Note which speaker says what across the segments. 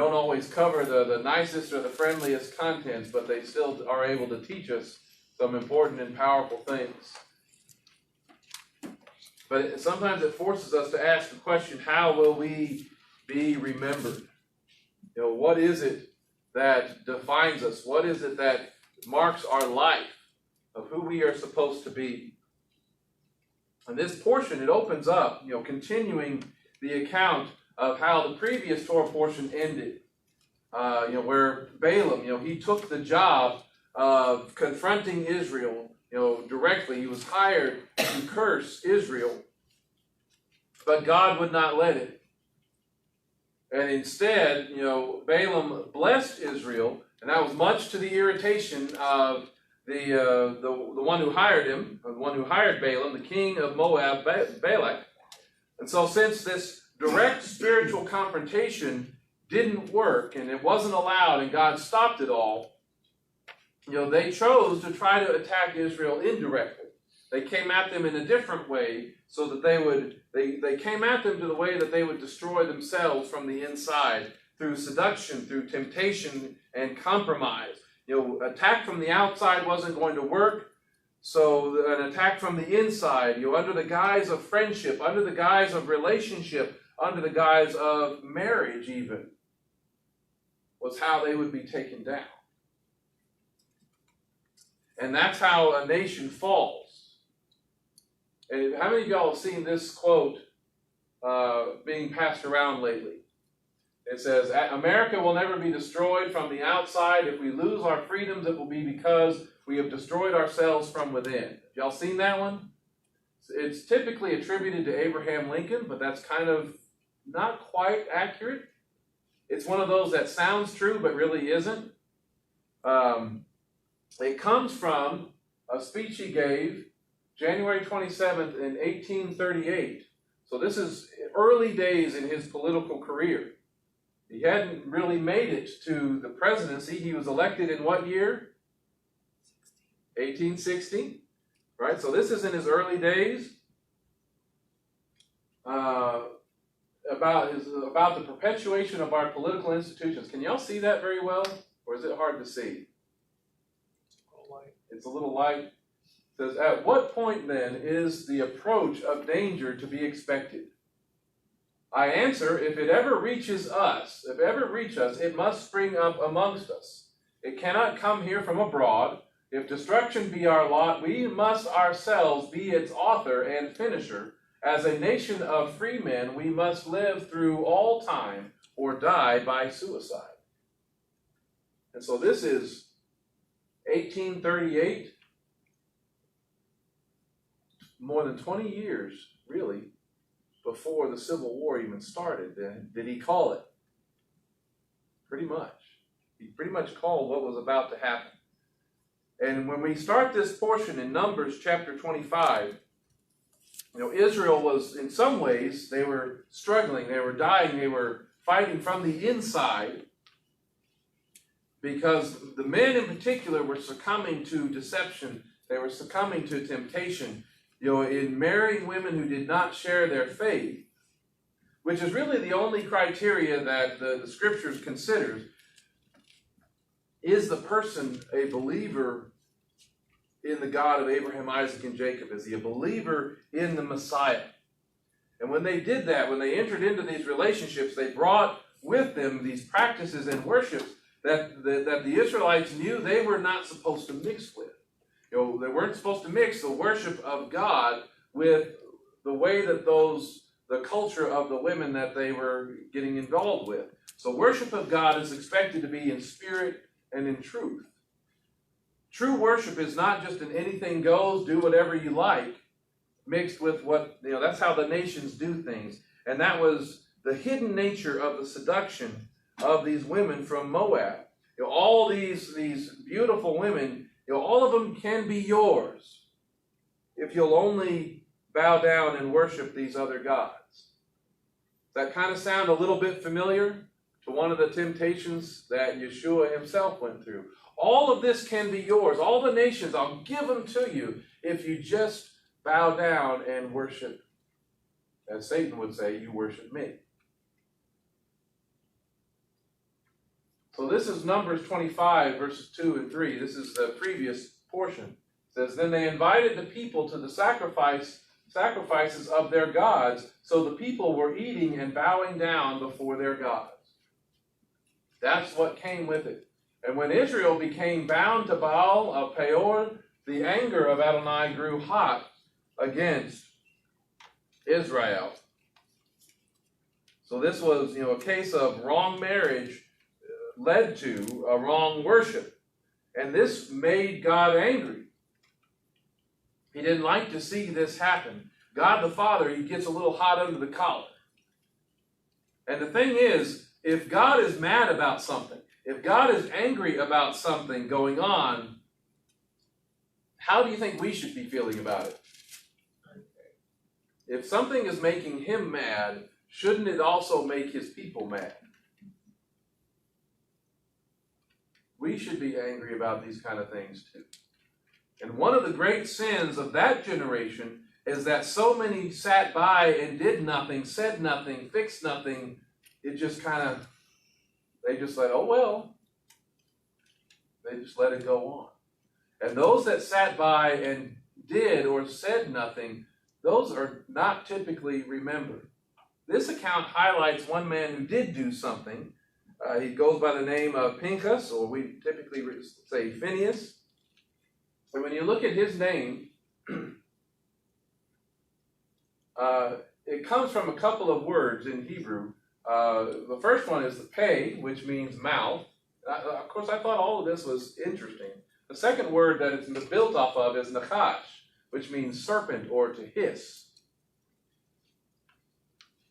Speaker 1: don't always cover the nicest or the friendliest contents, but they still are able to teach us some important and powerful things. But sometimes it forces us to ask the question, how will we be remembered? What is it that defines us? What is it that marks our life of who we are supposed to be? And this portion, it opens up, continuing the account of how the previous Torah portion ended. Where Balaam, he took the job of confronting Israel, directly. He was hired to curse Israel, but God would not let it. And instead, Balaam blessed Israel, and that was much to the irritation of the one who hired him, the one who hired Balaam, the king of Moab, Balak. And so since this direct spiritual confrontation didn't work, and it wasn't allowed, and God stopped it all, they chose to try to attack Israel indirectly. They came at them in a different way, so that they came at them to the way that they would destroy themselves from the inside, through seduction, through temptation, and compromise. Attack from the outside wasn't going to work, so an attack from the inside, under the guise of friendship, under the guise of relationship, under the guise of marriage even, was how they would be taken down. And that's how a nation falls. And how many of y'all have seen this quote being passed around lately? It says, America will never be destroyed from the outside. If we lose our freedoms, it will be because we have destroyed ourselves from within. Y'all seen that one? It's typically attributed to Abraham Lincoln, but that's kind of not quite accurate. It's one of those that sounds true, but really isn't. It comes from a speech he gave January 27th in 1838. So this is early days in his political career. He hadn't really made it to the presidency. He was elected in what year? 1860. Right? So this is in his early days. About the perpetuation of our political institutions. Can y'all see that very well? Or is it hard to see? It's a little light. It says, at what point then is the approach of danger to be expected? I answer, if it ever reaches us, it must spring up amongst us. It cannot come here from abroad. If destruction be our lot, we must ourselves be its author and finisher. As a nation of free men, we must live through all time or die by suicide. And so this is 1838, more than 20 years, really, before the Civil War even started. Did he call it? Pretty much. He pretty much called what was about to happen. And when we start this portion in Numbers chapter 25, Israel was, in some ways, they were struggling, they were dying, they were fighting from the inside, because the men in particular were succumbing to deception, they were succumbing to temptation, in marrying women who did not share their faith, which is really the only criteria that the Scriptures considers. Is the person a believer in the God of Abraham, Isaac, and Jacob? Is he a believer in the Messiah? And when they did that, when they entered into these relationships, they brought with them these practices and worships that the Israelites knew they were not supposed to mix with. They weren't supposed to mix the worship of God with the way that the culture of the women that they were getting involved with. So worship of God is expected to be in spirit and in truth. True worship is not just an anything goes, do whatever you like, mixed with what, that's how the nations do things. And that was the hidden nature of the seduction of these women from Moab. All these beautiful women, all of them can be yours if you'll only bow down and worship these other gods. Does that kind of sound a little bit familiar to one of the temptations that Yeshua himself went through? All of this can be yours. All the nations, I'll give them to you if you just bow down and worship. As Satan would say, you worship me. So this is Numbers 25, verses 2 and 3. This is the previous portion. It says, then they invited the people to the sacrifices of their gods, so the people were eating and bowing down before their gods. That's what came with it. And when Israel became bound to Baal of Peor, the anger of Adonai grew hot against Israel. So this was, a case of wrong marriage led to a wrong worship. And this made God angry. He didn't like to see this happen. God the Father, he gets a little hot under the collar. And the thing is, if God is mad about something, if God is angry about something going on, how do you think we should be feeling about it? If something is making him mad, shouldn't it also make his people mad? We should be angry about these kind of things too. And one of the great sins of that generation is that so many sat by and did nothing, said nothing, fixed nothing. It just they just let, oh well. They just let it go on. And those that sat by and did or said nothing, those are not typically remembered. This account highlights one man who did do something. He goes by the name of Pinchas, or we typically say Phineas. And when you look at his name, it comes from a couple of words in Hebrew. The first one is the pei, which means mouth. Of course, I thought all of this was interesting. The second word that it's built off of is nachash, which means serpent or to hiss.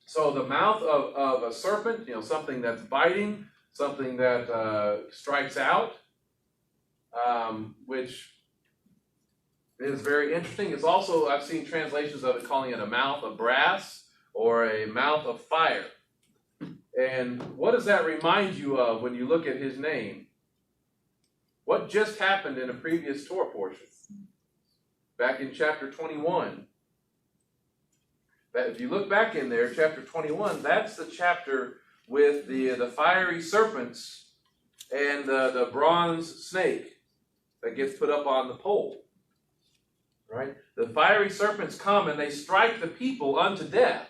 Speaker 1: So the mouth of a serpent, something that's biting, something that strikes out, which is very interesting. It's also, I've seen translations of it calling it a mouth of brass or a mouth of fire. And what does that remind you of when you look at his name? What just happened in a previous Torah portion? Back in chapter 21. If you look back in there, chapter 21, that's the chapter with the fiery serpents and the bronze snake that gets put up on the pole. Right? The fiery serpents come and they strike the people unto death.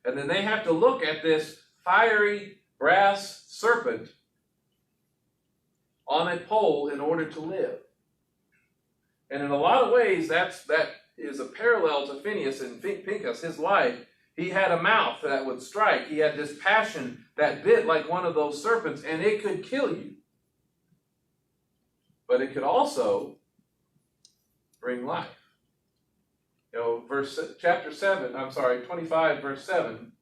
Speaker 1: And then they have to look at this fiery brass serpent on a pole in order to live. And in a lot of ways, that is a parallel to Phineas and Pinchas, his life. He had a mouth that would strike. He had this passion that bit like one of those serpents, and it could kill you. But it could also bring life. Chapter 25, verse 7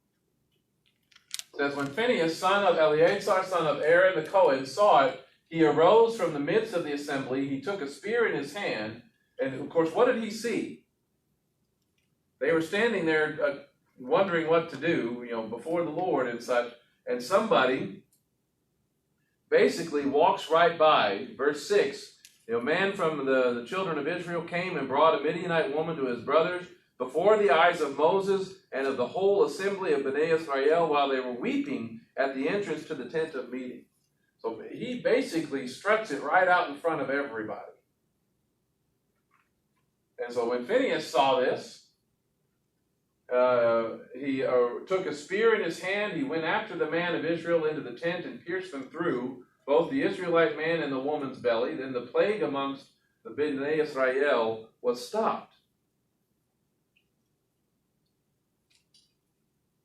Speaker 1: says, when Phineas, son of Eleazar, son of Aaron the Cohen, saw it, he arose from the midst of the assembly. He took a spear in his hand. And of course, what did he see? They were standing there wondering what to do, before the Lord and such. And somebody basically walks right by. Verse 6, a man from the children of Israel came and brought a Midianite woman to his brothers before the eyes of Moses and of the whole assembly of Bnei Israel while they were weeping at the entrance to the tent of meeting. So he basically struts it right out in front of everybody. And so when Phineas saw this, he took a spear in his hand. He went after the man of Israel into the tent and pierced them through, both the Israelite man and the woman's belly. Then the plague amongst the Bnei Israel was stopped.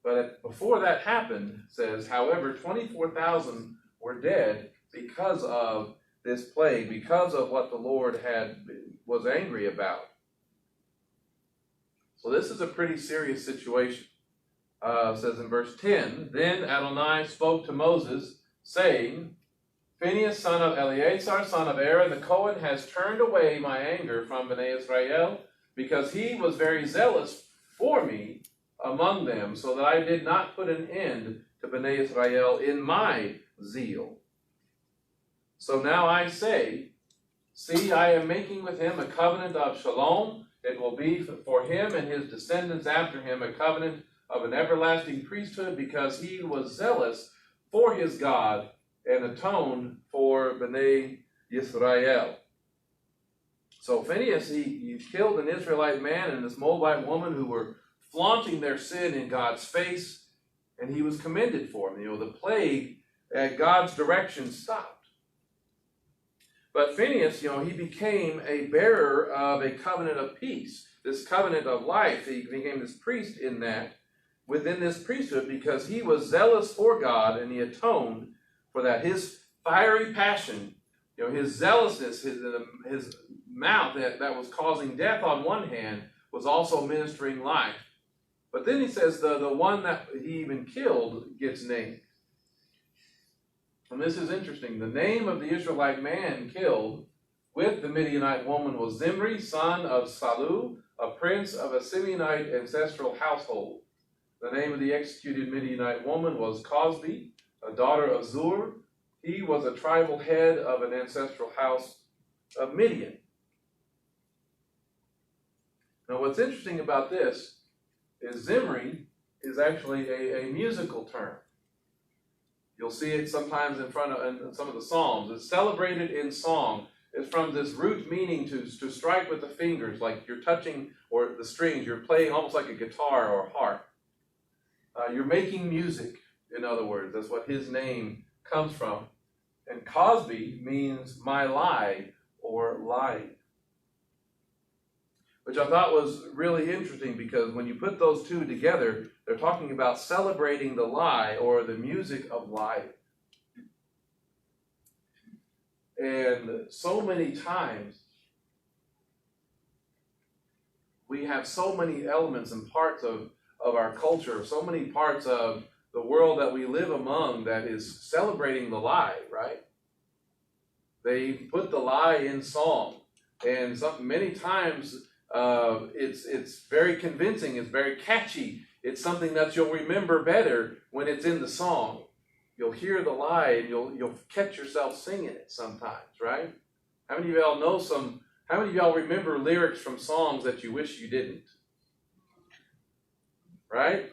Speaker 1: But before that happened, it says, however, 24,000 were dead because of this plague, because of what the Lord was angry about. So this is a pretty serious situation. It says in verse 10, then Adonai spoke to Moses, saying, Phinehas, son of Eleazar, son of Aaron, the Cohen, has turned away my anger from Bnei Israel, because he was very zealous for me among them, so that I did not put an end to Bnei Israel in my zeal. So now I say, see, I am making with him a covenant of shalom. It will be for him and his descendants after him a covenant of an everlasting priesthood, because he was zealous for his God and atoned for Bnei Yisrael. So Phinehas, he killed an Israelite man and this Moabite woman who were flaunting their sin in God's face, and he was commended for them. The plague at God's direction stopped. But Phinehas, he became a bearer of a covenant of peace, this covenant of life. He became this priest within this priesthood, because he was zealous for God, and he atoned for that. His fiery passion, his zealousness, his mouth that was causing death on one hand was also ministering life. But then he says the one that he even killed gets named. And this is interesting. The name of the Israelite man killed with the Midianite woman was Zimri, son of Salu, a prince of a Simeonite ancestral household. The name of the executed Midianite woman was Cosbi, a daughter of Zur. He was a tribal head of an ancestral house of Midian. Now, what's interesting about this is Zimri is actually a musical term. You'll see it sometimes in some of the Psalms. It's celebrated in song. It's from this root meaning to strike with the fingers, like you're touching, or the strings. You're playing almost like a guitar or a harp. You're making music, in other words. That's what his name comes from. And Cosbi means my lie or lying, which I thought was really interesting, because when you put those two together, they're talking about celebrating the lie or the music of life. And so many times, we have so many elements and parts of our culture, so many parts of the world that we live among that is celebrating the lie, right? They put the lie in song, and many times it's very convincing, it's very catchy. It's something that you'll remember better when it's in the song. You'll hear the lie and you'll catch yourself singing it sometimes, right? How many of y'all how many of y'all remember lyrics from songs that you wish you didn't? Right?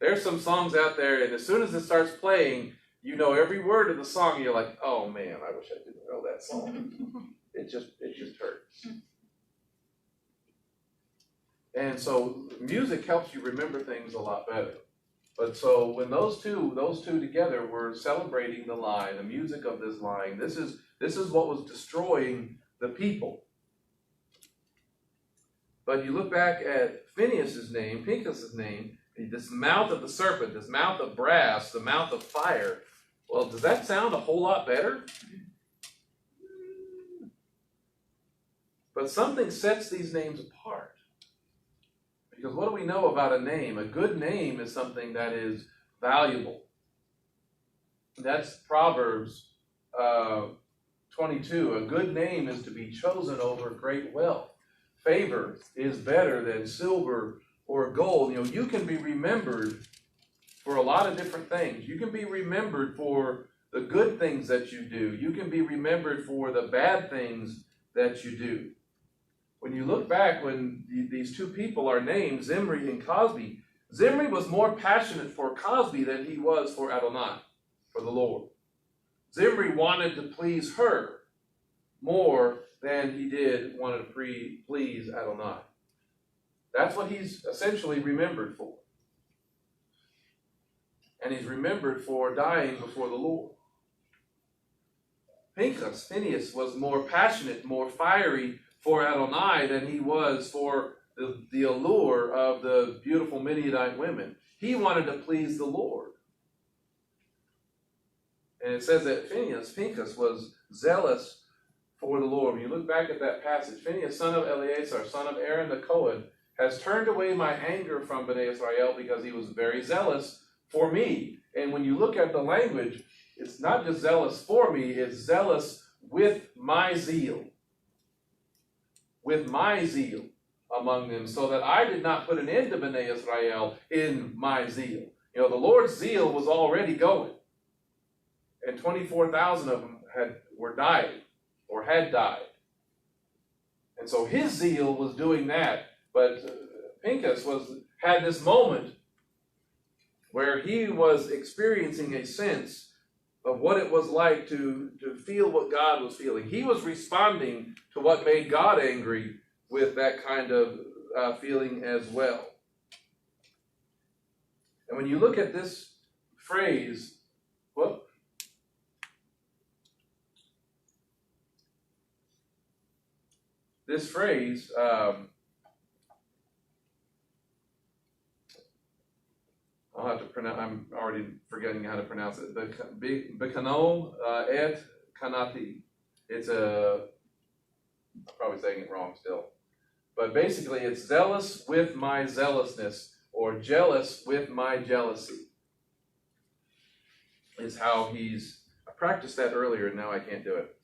Speaker 1: There's some songs out there, and as soon as it starts playing, you know every word of the song, and you're like, oh man, I wish I didn't know that song. It just hurts. And so music helps you remember things a lot better. But so when those two together were celebrating the lie, the music of this lying, this is what was destroying the people. But you look back at Phinehas' name, Pinchas' name, this mouth of the serpent, this mouth of brass, the mouth of fire. Well, does that sound a whole lot better? But something sets these names apart. Because what do we know about a name? A good name is something that is valuable. That's Proverbs 22. A good name is to be chosen over great wealth. Favor is better than silver or gold. You can be remembered for a lot of different things. You can be remembered for the good things that you do. You can be remembered for the bad things that you do. When you look back, when these two people are named, Zimri and Cosbi, Zimri was more passionate for Cosbi than he was for Adonai, for the Lord. Zimri wanted to please her more than he did want to please Adonai. That's what he's essentially remembered for. And he's remembered for dying before the Lord. Phinehas was more passionate, more fiery for Adonai than he was for the allure of the beautiful Midianite women. He wanted to please the Lord. And it says that Phinehas was zealous for the Lord. When you look back at that passage, Phinehas, son of Eleazar, son of Aaron the Cohen, has turned away my anger from Bnei Israel because he was very zealous for me. And when you look at the language, it's not just zealous for me, it's zealous with my zeal. With my zeal among them, so that I did not put an end to Bnei Israel in my zeal. The Lord's zeal was already going. And 24,000 of them were dying or had died. And so his zeal was doing that. But Pinchas had this moment where he was experiencing a sense of what it was like to feel what God was feeling. He was responding to what made God angry with that kind of feeling as well. And when you look at this phrase, I'll have to pronounce, I'm already forgetting how to pronounce it. Bekano et kanati. I'm probably saying it wrong still. But basically it's zealous with my zealousness, or jealous with my jealousy, is how I practiced that earlier and now I can't do it.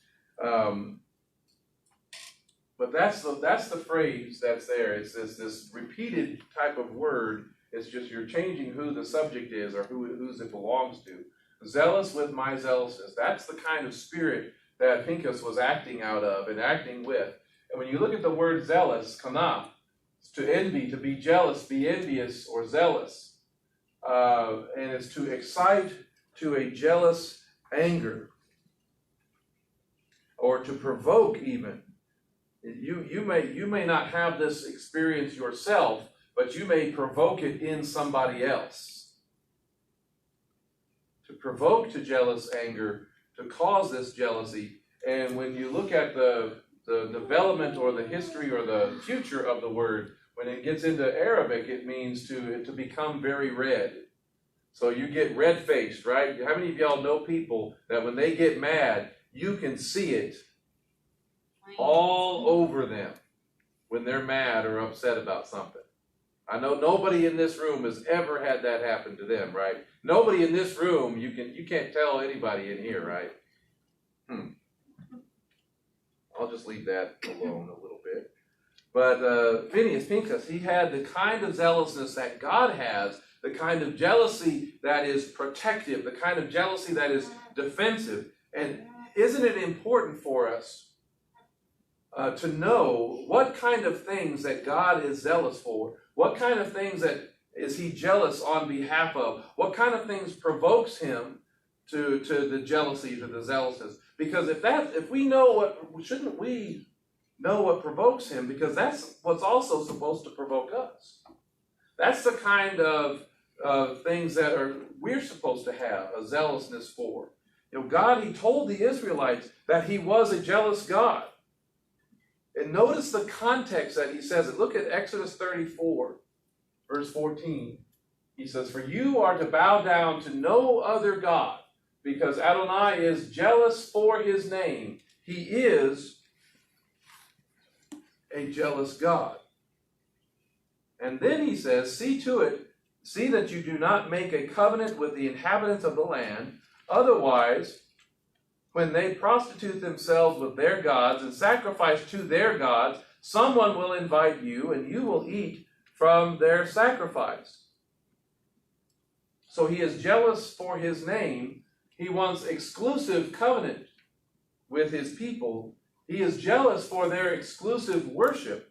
Speaker 1: But that's the phrase that's there. It's this repeated type of word. It's just you're changing who the subject is or whose it belongs to. Zealous with my zealousness. That's the kind of spirit that Pinchas was acting out of and acting with. And when you look at the word zealous, kana, it's to envy, to be jealous, be envious or zealous. And it's to excite to a jealous anger. Or to provoke even. You may not have this experience yourself, but you may provoke it in somebody else. To provoke to jealous anger, to cause this jealousy. And when you look at the development or the history or the future of the word, when it gets into Arabic, it means to become very red. So you get red-faced, right? How many of y'all know people that when they get mad, you can see it all over them when they're mad or upset about something? I know nobody in this room has ever had that happen to them, right? Nobody in this room, you can't tell anybody in here, right? I'll just leave that alone a little bit. But Pinchas, he had the kind of zealousness that God has, the kind of jealousy that is protective, the kind of jealousy that is defensive. And isn't it important for us to know what kind of things that God is zealous for? What kind of things that is he jealous on behalf of? What kind of things provokes him to the jealousy, to the zealousness? Because if we know shouldn't we know what provokes him? Because that's what's also supposed to provoke us. That's the kind of things that we're supposed to have a zealousness for. God, he told the Israelites that he was a jealous God. And notice the context that he says it. Look at Exodus 34, verse 14. He says, "For you are to bow down to no other God, because Adonai is jealous for his name. He is a jealous God." And then he says, see that you do not make a covenant with the inhabitants of the land, otherwise, when they prostitute themselves with their gods and sacrifice to their gods, someone will invite you and you will eat from their sacrifice. So he is jealous for his name. He wants exclusive covenant with his people. He is jealous for their exclusive worship.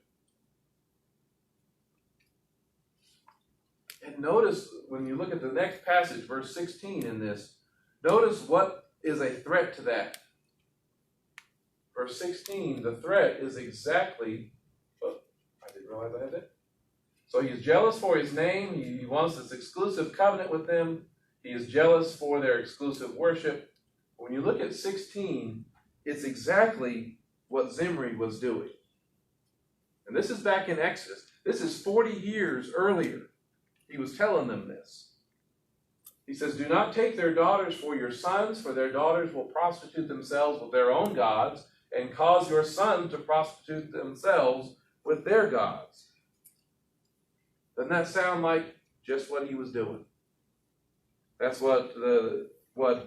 Speaker 1: And notice when you look at the next passage, verse 16 in this, notice what is a threat to that. Verse 16, the threat is exactly, I didn't realize I had that. So he is jealous for his name. He wants this exclusive covenant with them. He is jealous for their exclusive worship. When you look at 16, it's exactly what Zimri was doing. And this is back in Exodus. This is 40 years earlier. He was telling them this. He says, "Do not take their daughters for your sons, for their daughters will prostitute themselves with their own gods, and cause your sons to prostitute themselves with their gods." Doesn't that sound like just what he was doing? That's what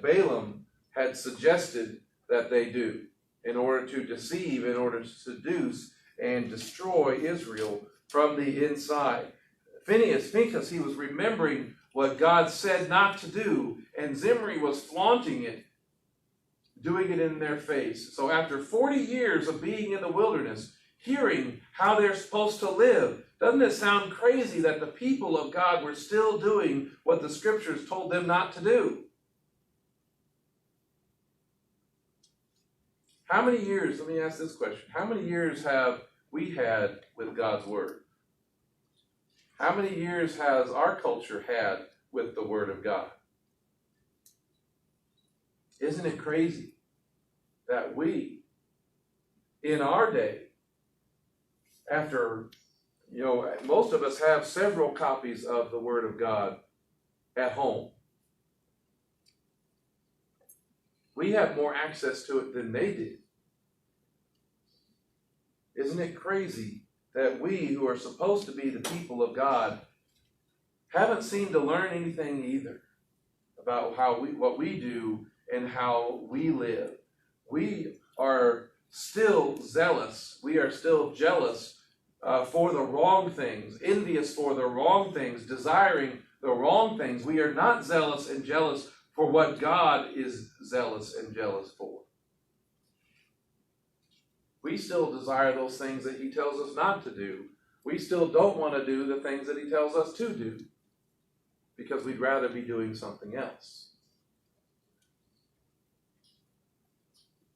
Speaker 1: Balaam had suggested that they do in order to deceive, in order to seduce and destroy Israel from the inside. Pinchas, he was remembering what God said not to do, and Zimri was flaunting it, doing it in their face. So after 40 years of being in the wilderness, hearing how they're supposed to live, doesn't it sound crazy that the people of God were still doing what the scriptures told them not to do? How many years, let me ask this question, how many years have we had with God's Word? How many years has our culture had with the Word of God? Isn't it crazy that we, in our day, after, most of us have several copies of the Word of God at home. We have more access to it than they did. Isn't it crazy that we, who are supposed to be the people of God, haven't seemed to learn anything either about what we do and how we live? We are still zealous. We are still jealous for the wrong things, envious for the wrong things, desiring the wrong things. We are not zealous and jealous for what God is zealous and jealous for. We still desire those things that He tells us not to do. We still don't want to do the things that He tells us to do because we'd rather be doing something else.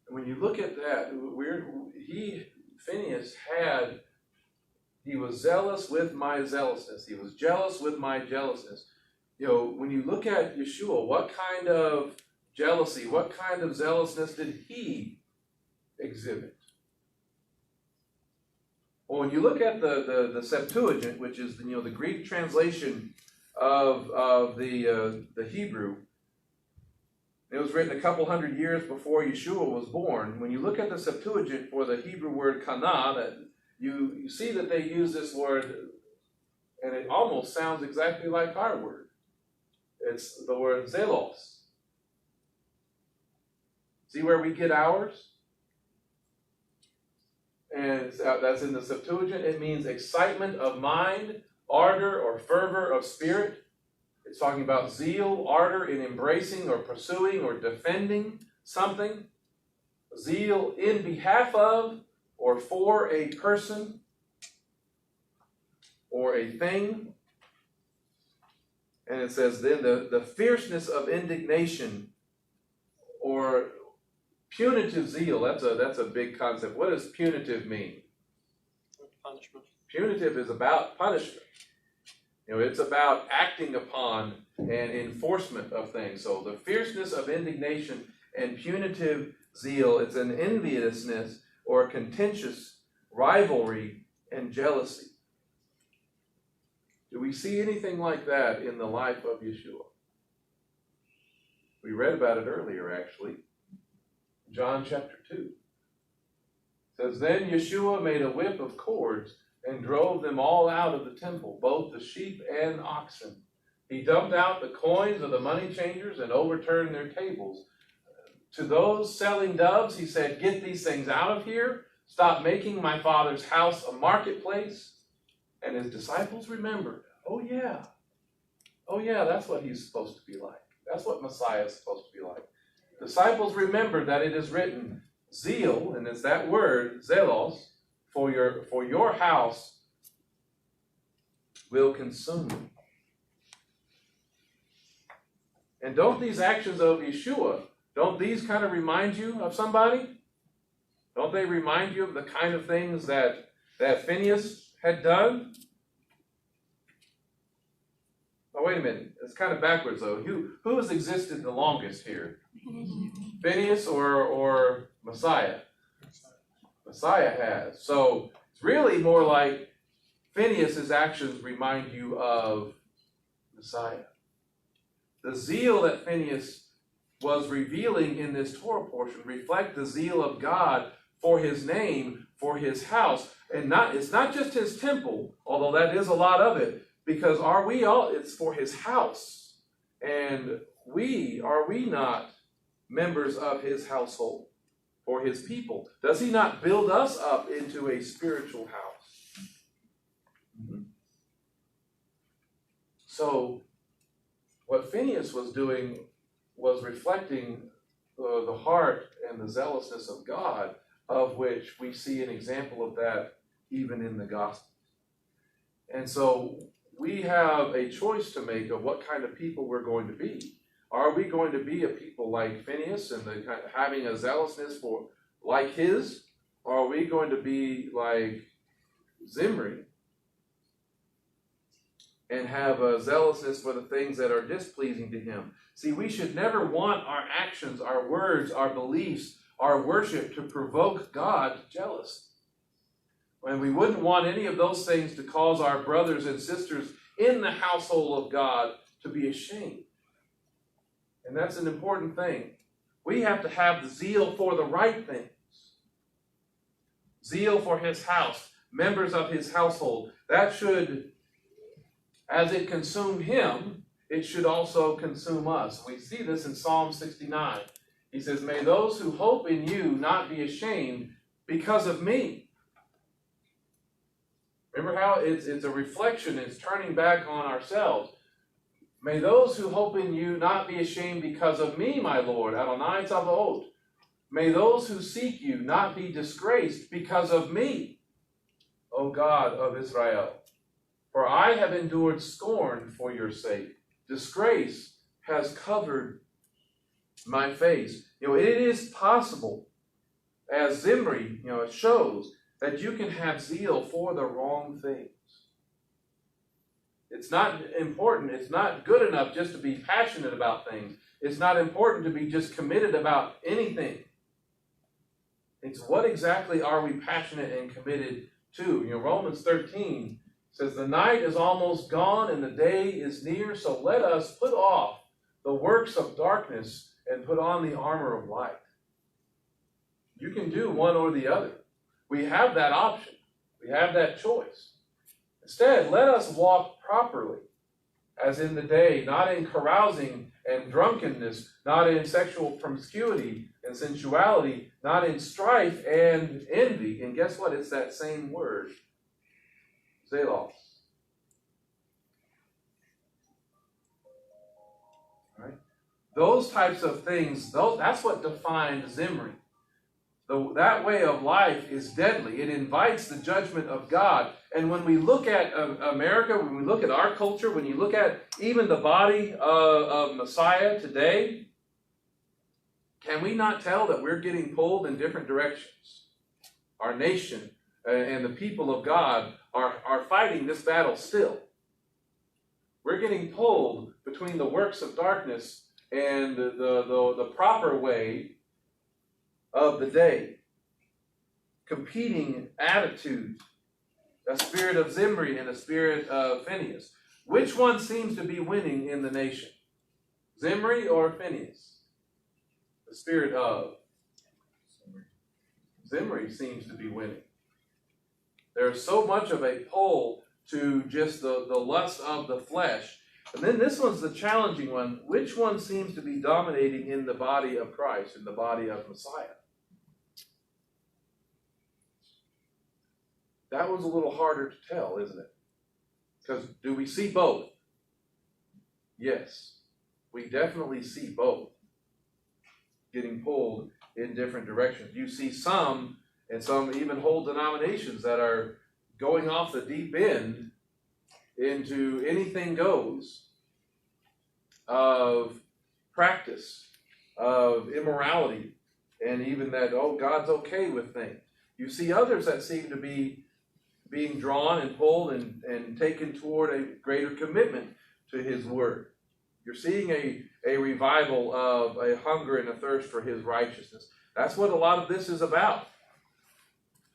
Speaker 1: When you look at that, Phinehas he was zealous with my zealousness. He was jealous with my jealousness. When you look at Yeshua, what kind of jealousy, what kind of zealousness did he exhibit? Well, when you look at the Septuagint, which is the Greek translation of the Hebrew, it was written a couple hundred years before Yeshua was born. When you look at the Septuagint for the Hebrew word kana, you see that they use this word, and it almost sounds exactly like our word. It's the word zelos. See where we get ours? And that's in the Septuagint. It means excitement of mind, ardor or fervor of spirit. It's talking about zeal, ardor in embracing or pursuing or defending something. Zeal in behalf of or for a person or a thing. And it says then the fierceness of indignation or punitive zeal. That's a big concept. What does punitive mean?
Speaker 2: Punishment.
Speaker 1: Punitive is about punishment. It's about acting upon and enforcement of things. So the fierceness of indignation and punitive zeal, it's an enviousness or contentious rivalry and jealousy. Do we see anything like that in the life of Yeshua? We read about it earlier, actually. John chapter 2. It says, Then Yeshua made a whip of cords and drove them all out of the temple, both the sheep and oxen. He dumped out the coins of the money changers and overturned their tables. To those selling doves, he said, Get these things out of here. Stop making my Father's house a marketplace. And his disciples remembered, oh yeah, that's what he's supposed to be like. That's what Messiah is supposed to be like. Disciples remembered that it is written, zeal, and it's that word, zelos, for your house will consume you. And don't these actions of Yeshua, don't these kind of remind you of somebody? Don't they remind you of the kind of things that Phinehas had done? Oh, wait a minute. It's kind of backwards, though. Who has existed the longest here? Phinehas or Messiah? Messiah has. So it's really more like Phinehas' actions remind you of Messiah. The zeal that Phinehas was revealing in this Torah portion reflect the zeal of God for his name, for his house. And it's not just his temple, although that is a lot of it, because it's for his house. And are we not members of his household, for his people? Does he not build us up into a spiritual house? Mm-hmm. So what Phinehas was doing was reflecting the heart and the zealousness of God, of which we see an example of that even in the gospel. And so we have a choice to make of what kind of people we're going to be. Are we going to be a people like Phinehas and having a zealousness for like his? Or are we going to be like Zimri and have a zealousness for the things that are displeasing to him? See, we should never want our actions, our words, our beliefs, our worship to provoke God to jealousy. And we wouldn't want any of those things to cause our brothers and sisters in the household of God to be ashamed. And that's an important thing. We have to have the zeal for the right things. Zeal for his house, members of his household. That should, as it consumed him, it should also consume us. We see this in Psalm 69. He says, "May those who hope in you not be ashamed because of me." Remember how it's a reflection, it's turning back on ourselves. May those who hope in you not be ashamed because of me, my Lord, Adonai Tzavaot. May those who seek you not be disgraced because of me, O God of Israel. For I have endured scorn for your sake. Disgrace has covered my face. It is possible, as Zimri, it shows, that you can have zeal for the wrong things. It's not important. It's not good enough just to be passionate about things. It's not important to be just committed about anything. It's what exactly are we passionate and committed to? Romans 13 says, "The night is almost gone and the day is near, so let us put off the works of darkness and put on the armor of light." You can do one or the other. We have that option. We have that choice. Instead, let us walk properly, as in the day, not in carousing and drunkenness, not in sexual promiscuity and sensuality, not in strife and envy. And guess what? It's that same word, zelos. Right? Those types of things, that's what defined Zimri. That way of life is deadly. It invites the judgment of God. And when we look at America, when we look at our culture, when you look at even the body of Messiah today, can we not tell that we're getting pulled in different directions? Our nation and the people of God are fighting this battle still. We're getting pulled between the works of darkness and the proper way of the day. Competing attitudes. A spirit of Zimri and a spirit of Phinehas. Which one seems to be winning in the nation? Zimri or Phinehas? The spirit of Zimri seems to be winning. There's so much of a pull to just the lust of the flesh. And then this one's the challenging one. Which one seems to be dominating in the body of Christ, in the body of Messiah? That was a little harder to tell, isn't it? Because do we see both? Yes, we definitely see both getting pulled in different directions. You see some, and some even whole denominations that are going off the deep end into anything goes of practice, of immorality, and even that, God's okay with things. You see others that seem to be being drawn and pulled and taken toward a greater commitment to his word. You're seeing a revival of a hunger and a thirst for his righteousness. That's what a lot of this is about.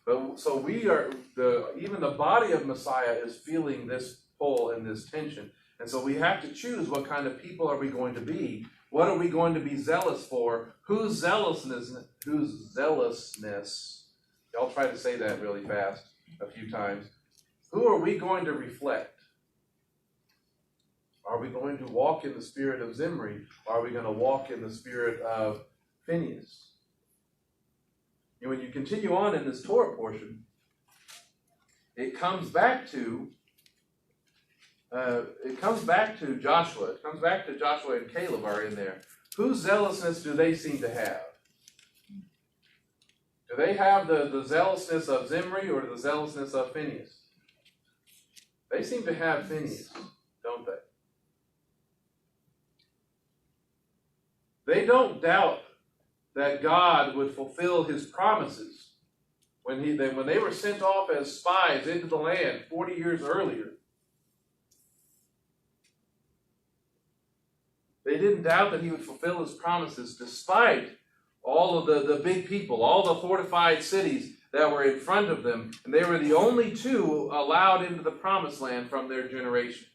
Speaker 1: But so even the body of Messiah is feeling this pull and this tension. And so we have to choose what kind of people are we going to be. What are we going to be zealous for? Whose zealousness, y'all try to say that really fast a few times. Who are we going to reflect? Are we going to walk in the spirit of Zimri? Are we going to walk in the spirit of Phinehas? And when you continue on in this Torah portion, it comes back to Joshua. It comes back to Joshua and Caleb are in there. Whose zealousness do they seem to have? Do they have the zealousness of Zimri or the zealousness of Phinehas? They seem to have Phinehas, don't they? They don't doubt that God would fulfill his promises when they were sent off as spies into the land 40 years earlier. They didn't doubt that he would fulfill his promises despite all of the big people, all the fortified cities that were in front of them. And they were the only two allowed into the promised land from their generation.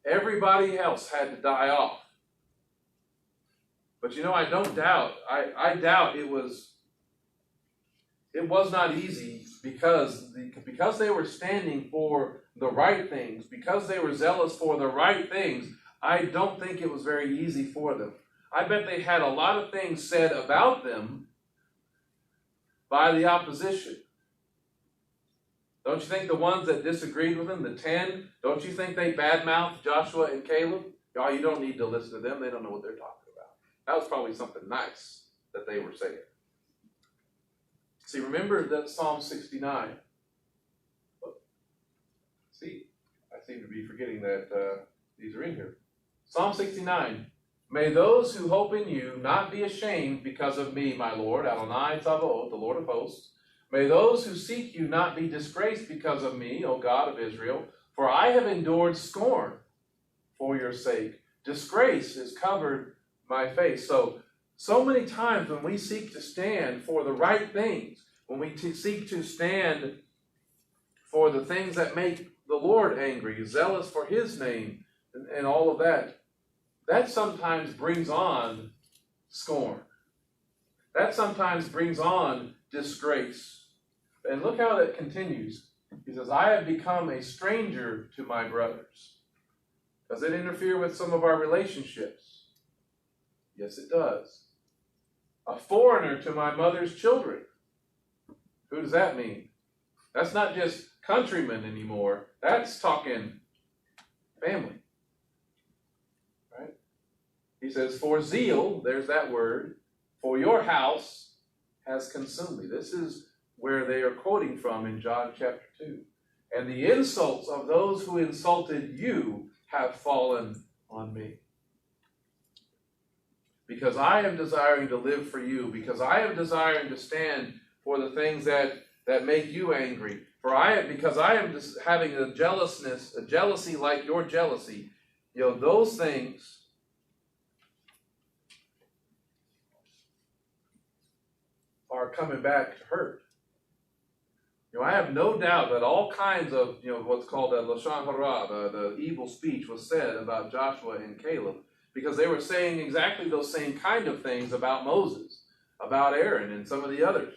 Speaker 1: Everybody else had to die off. But I don't doubt, I doubt it was not easy because they were standing for the right things, because they were zealous for the right things. I don't think it was very easy for them. I bet they had a lot of things said about them by the opposition. Don't you think the ones that disagreed with them, the 10, don't you think they badmouthed Joshua and Caleb? Oh, you don't need to listen to them. They don't know what they're talking about. That was probably something nice that they were saying. See, remember that Psalm 69. See, I seem to be forgetting that these are in here. Psalm 69. May those who hope in you not be ashamed because of me, my Lord, Adonai Tzavaot, the Lord of hosts. May those who seek you not be disgraced because of me, O God of Israel, for I have endured scorn for your sake. Disgrace has covered my face. So many times when we seek to stand for the right things, when we seek to stand for the things that make the Lord angry, zealous for his name, and all of that, that sometimes brings on scorn. That sometimes brings on disgrace. And look how that continues. He says, I have become a stranger to my brothers. Does it interfere with some of our relationships? Yes, it does. A foreigner to my mother's children. Who does that mean? That's not just countrymen anymore. That's talking family. Right? He says, for zeal, there's that word, for your house has consumed me. This is where they are quoting from in John chapter 2. And the insults of those who insulted you have fallen on me. Because I am desiring to live for you, because I am desiring to stand for the things that make you angry. Because I am just having a jealousy like your jealousy. Those things are coming back to hurt. I have no doubt that all kinds of, what's called the Lashon Hara, the evil speech was said about Joshua and Caleb, because they were saying exactly those same kind of things about Moses, about Aaron, and some of the others.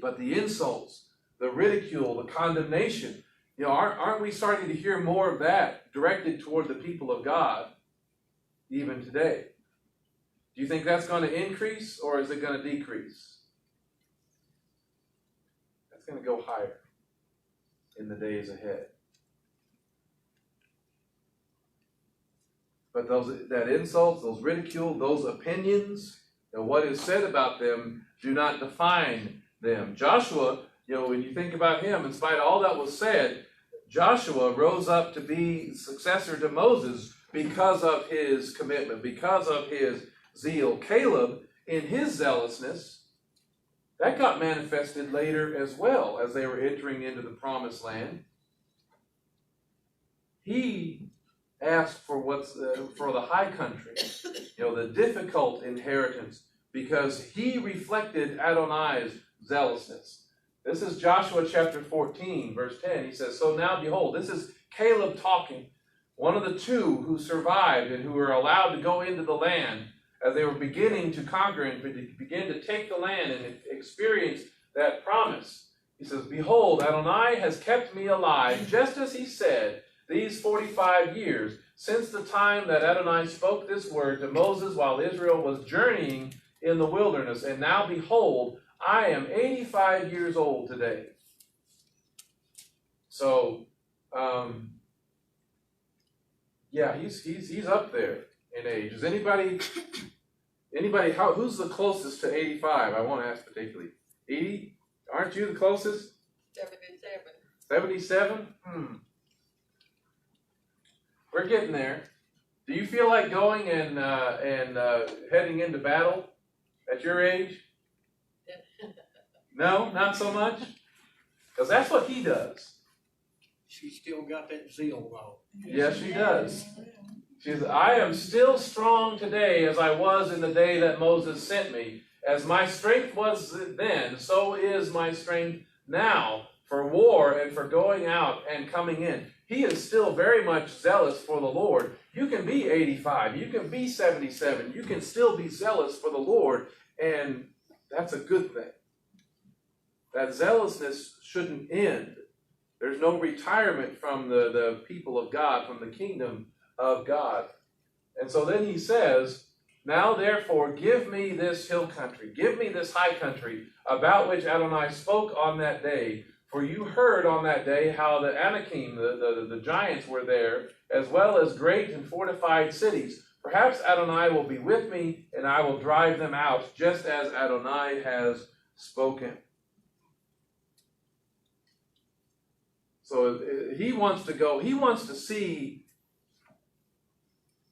Speaker 1: But the insults, the ridicule, the condemnation, aren't we starting to hear more of that directed toward the people of God even today? Do you think that's going to increase, or is it going to decrease? That's going to go higher in the days ahead. But that insults, those ridicule, those opinions, what is said about them do not define them. Joshua, when you think about him, in spite of all that was said, Joshua rose up to be successor to Moses because of his commitment, because of his zeal. Caleb, in his zealousness, that got manifested later as well as they were entering into the promised land. He asked for for the high country, the difficult inheritance, because he reflected Adonai's zealousness. This is Joshua chapter 14, verse 10. He says, so now behold, this is Caleb talking, one of the two who survived and who were allowed to go into the land as they were beginning to conquer and begin to take the land and experience that promise. He says, behold, Adonai has kept me alive, just as he said, these 45 years, since the time that Adonai spoke this word to Moses while Israel was journeying in the wilderness. And now behold, I am 85 years old today. So, he's up there in age. Is anybody, who's the closest to 85? I want to ask particularly. 80? Aren't you the closest?
Speaker 3: 77.
Speaker 1: 77? We're getting there. Do you feel like going and heading into battle at your age? No, not so much? Because that's what he does.
Speaker 2: She still got that zeal though.
Speaker 1: Yes, she does. She says, I am still strong today as I was in the day that Moses sent me. As my strength was then, so is my strength now for war and for going out and coming in. He is still very much zealous for the Lord. You can be 85, you can be 77, you can still be zealous for the Lord, and that's a good thing. That zealousness shouldn't end. There's no retirement from the people of God, from the kingdom of God. And so then he says, now therefore give me this hill country, give me this high country, about which Adonai spoke on that day. For you heard on that day how the Anakim, the giants were there, as well as great and fortified cities. Perhaps Adonai will be with me, and I will drive them out, just as Adonai has spoken. So he wants to go, he wants to see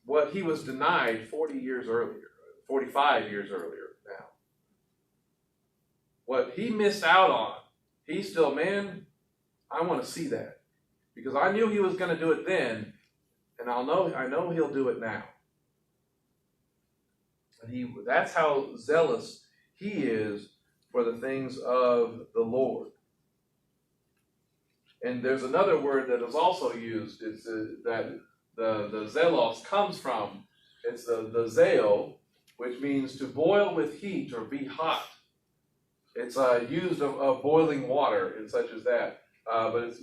Speaker 1: what he was denied 40 years earlier, 45 years earlier now. What he missed out on, he's still, man, I want to see that. Because I knew he was going to do it then, and I know he'll do it now. And that's how zealous he is for the things of the Lord. And there's another word that is also used. It's that the zelos comes from. It's the zeal, which means to boil with heat or be hot. It's used of boiling water and such as that. But it's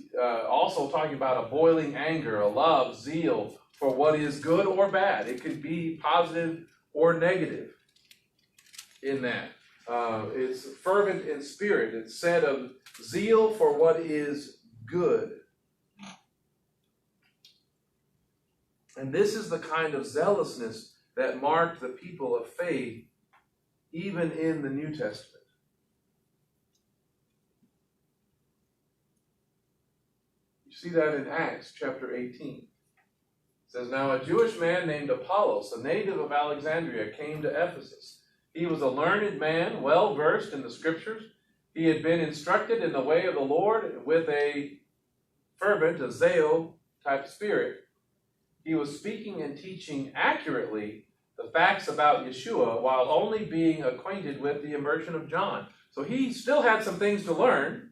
Speaker 1: also talking about a boiling anger, a love, zeal for what is good or bad. It could be positive or negative in that. It's fervent in spirit. It's said of zeal for what is good. And this is the kind of zealousness that marked the people of faith even in the New Testament. You see that in Acts chapter 18. It says, now a Jewish man named Apollos, a native of Alexandria, came to Ephesus. He was a learned man, well versed in the scriptures. He had been instructed in the way of the Lord with a fervent, a zeal type spirit. He was speaking and teaching accurately the facts about Yeshua while only being acquainted with the immersion of John. So he still had some things to learn,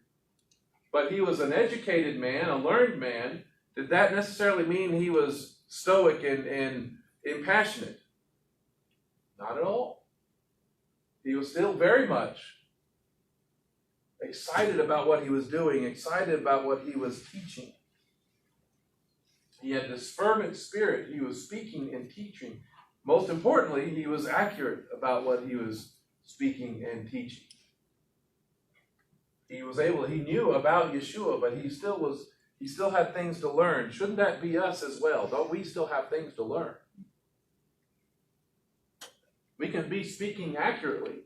Speaker 1: but he was an educated man, a learned man. Did that necessarily mean he was stoic and impassionate? Not at all. He was still very much excited about what he was doing, excited about what he was teaching. He had this fervent spirit. He was speaking and teaching. Most importantly, he was accurate about what he was speaking and teaching. He knew about Yeshua, but he still had things to learn. Shouldn't that be us as well? Don't we still have things to learn? We can be speaking accurately.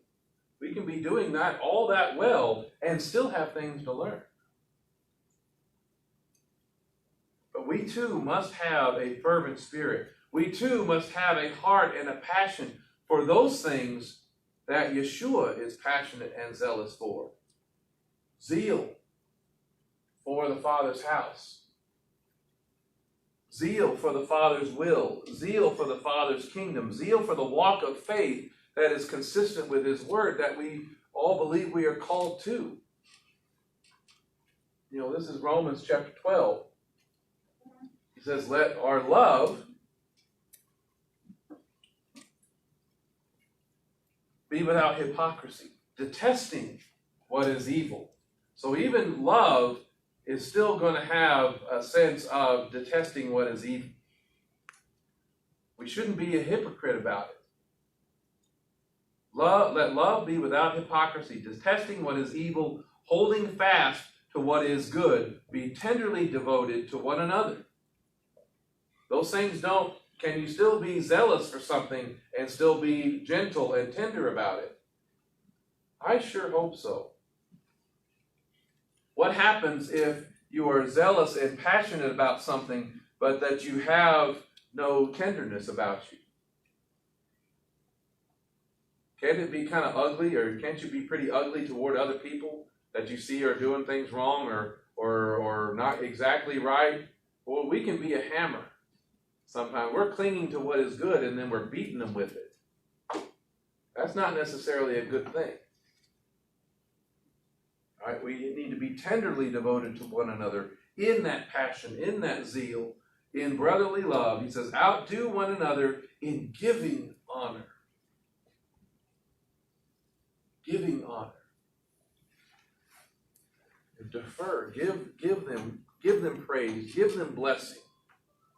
Speaker 1: We can be doing that all that well and still have things to learn. But we too must have a fervent spirit. We too must have a heart and a passion for those things that Yeshua is passionate and zealous for. Zeal for the Father's house. Zeal for the Father's will. Zeal for the Father's kingdom. Zeal for the walk of faith that is consistent with His word that we all believe we are called to. This is Romans chapter 12. He says, let our love be without hypocrisy, detesting what is evil. So even love is still going to have a sense of detesting what is evil. We shouldn't be a hypocrite about it. Let love be without hypocrisy, detesting what is evil, holding fast to what is good, be tenderly devoted to one another. Those things can you still be zealous for something and still be gentle and tender about it? I sure hope so. What happens if you are zealous and passionate about something, but that you have no tenderness about you? Can't it be kind of ugly, or can't you be pretty ugly toward other people that you see are doing things wrong or not exactly right? Well, we can be a hammer. Sometimes we're clinging to what is good and then we're beating them with it. That's not necessarily a good thing. All right, we need to be tenderly devoted to one another in that passion, in that zeal, in brotherly love. He says, outdo one another in giving honor. Giving honor. Defer, give them praise, give them blessing.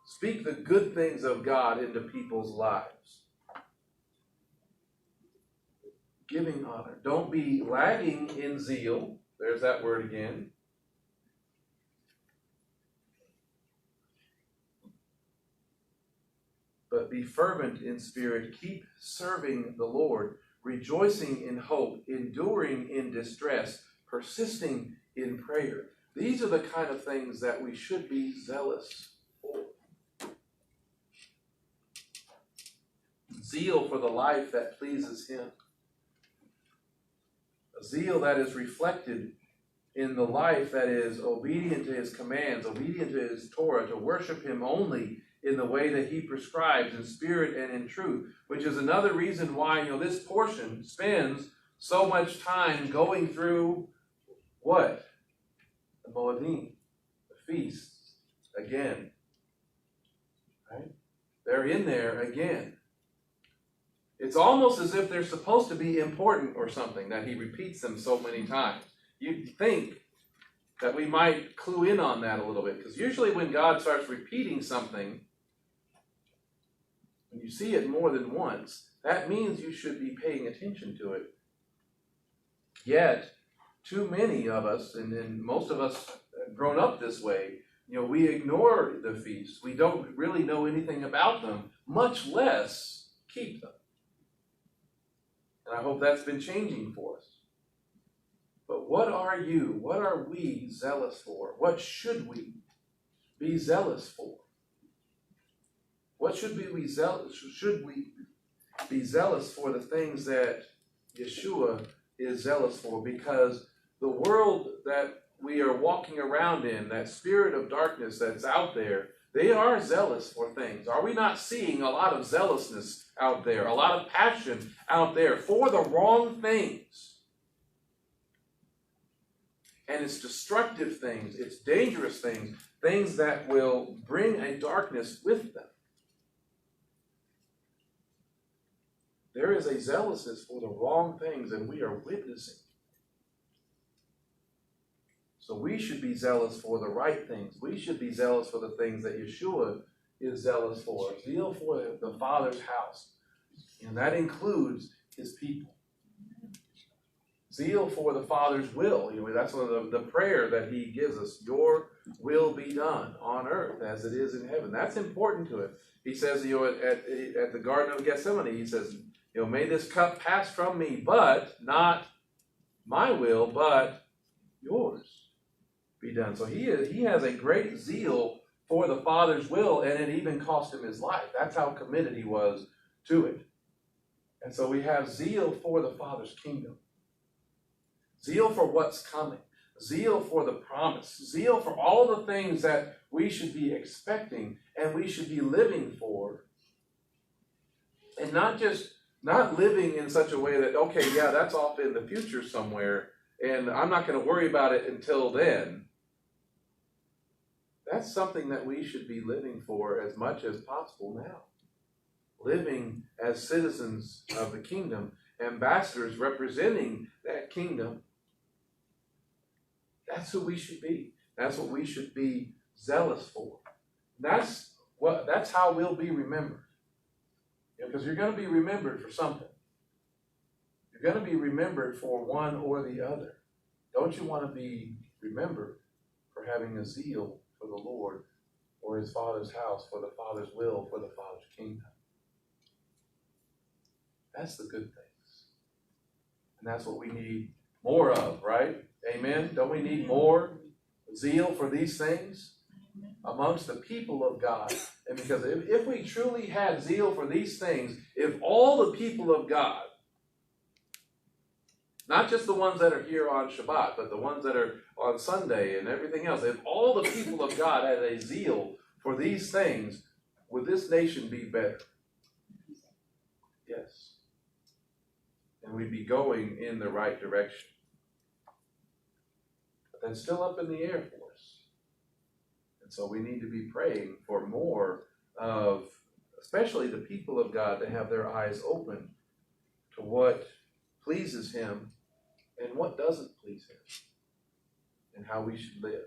Speaker 1: Speak the good things of God into people's lives. Giving honor. Don't be lagging in zeal. There's that word again. But be fervent in spirit. Keep serving the Lord, rejoicing in hope, enduring in distress, persisting in prayer. These are the kind of things that we should be zealous for. Zeal for the life that pleases Him. A zeal that is reflected in the life that is obedient to His commands, obedient to His Torah, to worship Him only in the way that He prescribes, in spirit and in truth, which is another reason why, this portion spends so much time going through what? The Moedim, the feasts, again. Right? They're in there again. It's almost as if they're supposed to be important or something, that He repeats them so many times. You'd think that we might clue in on that a little bit, because usually when God starts repeating something, when you see it more than once, that means you should be paying attention to it. Yet, too many of us, and most of us have grown up this way, we ignore the feasts. We don't really know anything about them, much less keep them. And I hope that's been changing for us. But what are we zealous for? What should we be zealous for? What should we be zealous for the things that Yeshua is zealous for? Because the world that we are walking around in, that spirit of darkness that's out there, they are zealous for things. Are we not seeing a lot of zealousness out there, a lot of passion out there for the wrong things? And it's destructive things, it's dangerous things, things that will bring a darkness with them. There is a zealousness for the wrong things, and we are witnessing. So we should be zealous for the right things. We should be zealous for the things that Yeshua is zealous for. Zeal for the Father's house. And that includes His people. Zeal for the Father's will. That's one of the prayer that He gives us. Your will be done on earth as it is in heaven. That's important to Him. He says, at the Garden of Gethsemane, He says, may this cup pass from me, but not my will, but yours be done. So he has a great zeal for the Father's will, and it even cost Him His life. That's how committed He was to it. And so we have zeal for the Father's kingdom. Zeal for what's coming. Zeal for the promise. Zeal for all the things that we should be expecting and we should be living for. And not living in such a way that, okay, yeah, that's off in the future somewhere, and I'm not going to worry about it until then. That's something that we should be living for as much as possible now. Living as citizens of the kingdom, ambassadors representing that kingdom. That's who we should be. That's what we should be zealous for. That's how we'll be remembered. Because you're going to be remembered for something. You're going to be remembered for one or the other. Don't you want to be remembered for having a zeal for the Lord, for His Father's house, for the Father's will, for the Father's kingdom? That's the good things. And that's what we need more of, right? Amen? Don't we need more zeal for these things amongst the people of God? And because if we truly had zeal for these things, if all the people of God Not just the ones that are here on Shabbat, but the ones that are on Sunday and everything else. If all the people of God had a zeal for these things, would this nation be better? Yes. And we'd be going in the right direction. But that's still up in the air for us. And so we need to be praying for more of, especially the people of God, to have their eyes open to what pleases Him and what doesn't please Him, and how we should live.